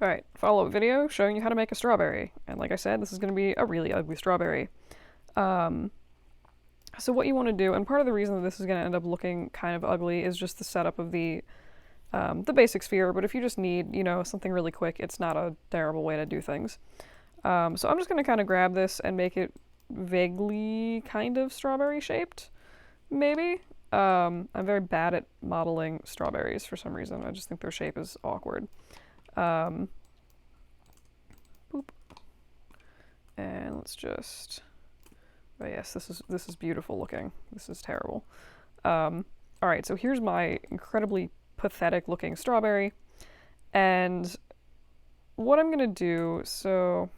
Alright, follow-up video showing you how to make a strawberry. And like I said, this is going to be a really ugly strawberry. Um, so what you want to do, and part of the reason that this is going to end up looking kind of ugly is just the setup of the basic sphere, but if you just need, you know, something really quick, it's not a terrible way to do things. So I'm just going to kind of grab this and make it vaguely kind of strawberry shaped, maybe. I'm very bad at modeling strawberries for some reason. I just think their shape is awkward. Boop. And let's just, oh yes, this is beautiful looking. This is terrible. All right, so here's my incredibly pathetic looking strawberry. And what I'm gonna do, so,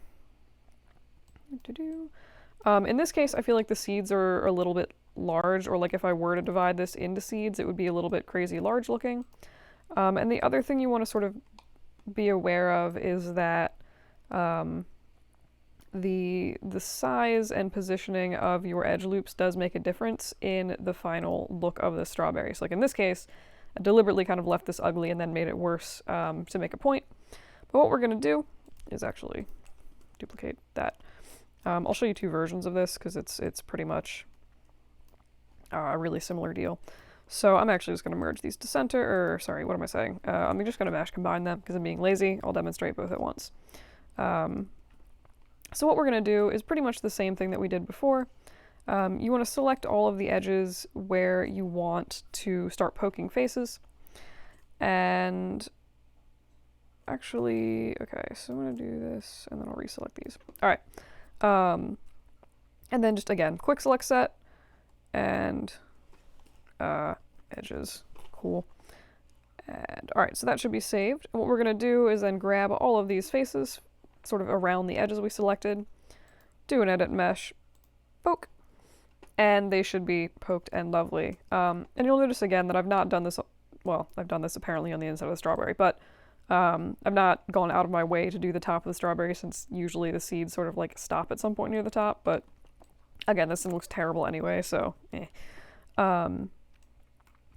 in this case, I feel like the seeds are a little bit large, or like if I were to divide this into seeds, it would be a little bit crazy large looking. And the other thing you want to sort of be aware of is that the size and positioning of your edge loops does make a difference in the final look of the strawberry. So like in this case, I deliberately kind of left this ugly and then made it worse to make a point. But what we're going to do is actually duplicate that. I'll show you two versions of this because it's pretty much a really similar deal. So I'm actually just going to merge these to center, or sorry, what am I saying? I'm just going to mash combine them because I'm being lazy. I'll demonstrate both at once. So what we're going to do is pretty much the same thing that we did before. You want to select all of the edges where you want to start poking faces. And actually, okay, so I'm going to do this and then I'll reselect these. All right. And then just again, quick select set and edges. Cool. And all right, so that should be saved. And what we're going to do is then grab all of these faces sort of around the edges we selected, do an edit mesh, poke, and they should be poked and lovely. And you'll notice again that I've not done this, well, I've done this apparently on the inside of the strawberry, but I've not gone out of my way to do the top of the strawberry since usually the seeds sort of like stop at some point near the top, but again, this one looks terrible anyway, so eh.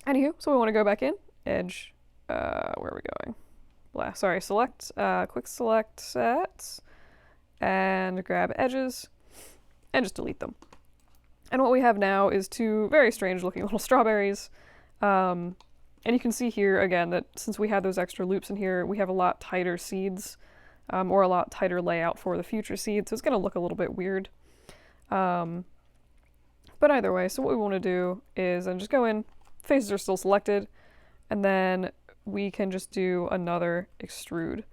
Anywho, so we want to go back in, edge, where are we going? Sorry, select, quick select sets, and grab edges, and just delete them. And what we have now is two very strange looking little strawberries. And you can see here again that since we had those extra loops in here, we have a lot tighter seeds, or a lot tighter layout for the future seeds, so it's going to look a little bit weird. But either way, so what we want to do is then just go in, faces are still selected, and then we can just do another extrude.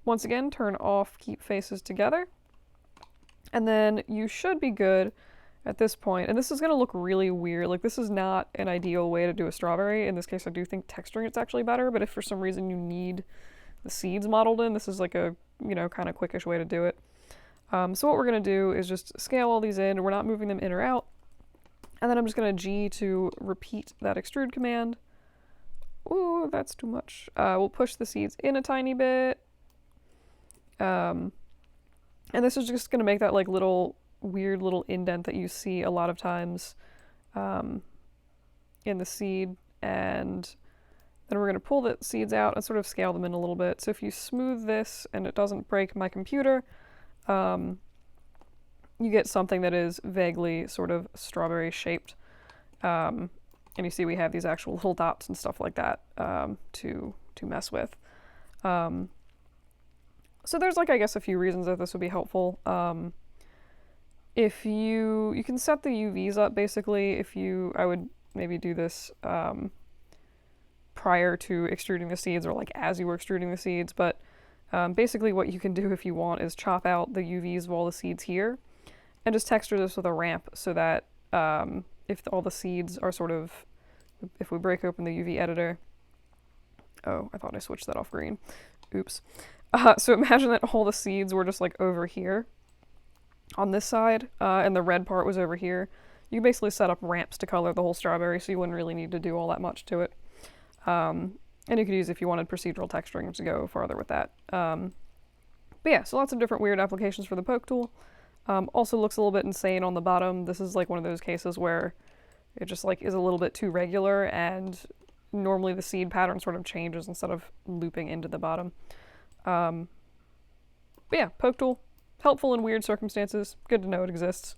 Once again, turn off keep faces together, and then you should be good at this point. And this is going to look really weird. Like, this is not an ideal way to do a strawberry. In this case, I do think texturing it's actually better, but if for some reason you need the seeds modeled in, this is like a, you know, kind of quickish way to do it. So what we're going to do is just scale all these in. We're not moving them in or out. And then I'm just going to G to repeat that extrude command. Ooh, that's too much. We'll push the seeds in a tiny bit. And this is just going to make that like little weird little indent that you see a lot of times in the seed. And then we're going to pull the seeds out and sort of scale them in a little bit. So if you smooth this and it doesn't break my computer, you get something that is vaguely sort of strawberry shaped. And you see we have these actual little dots and stuff like that to mess with. So there's like, I guess, a few reasons that this would be helpful. If you can set the UVs up basically. I would maybe do this prior to extruding the seeds or like as you were extruding the seeds. But basically what you can do if you want is chop out the UVs of all the seeds here and just texture this with a ramp so that if all the seeds are sort of, if we break open the UV editor, oh, I thought I switched that off green. Oops. So imagine that all the seeds were just like over here on this side, and the red part was over here. You can basically set up ramps to color the whole strawberry, so you wouldn't really need to do all that much to it. And you could use, if you wanted procedural texturing, to go farther with that. But yeah, so lots of different weird applications for the poke tool. Also looks a little bit insane on the bottom. This is like one of those cases where it just like is a little bit too regular, and normally the seed pattern sort of changes instead of looping into the bottom. But yeah, poke tool, helpful in weird circumstances. Good to know it exists.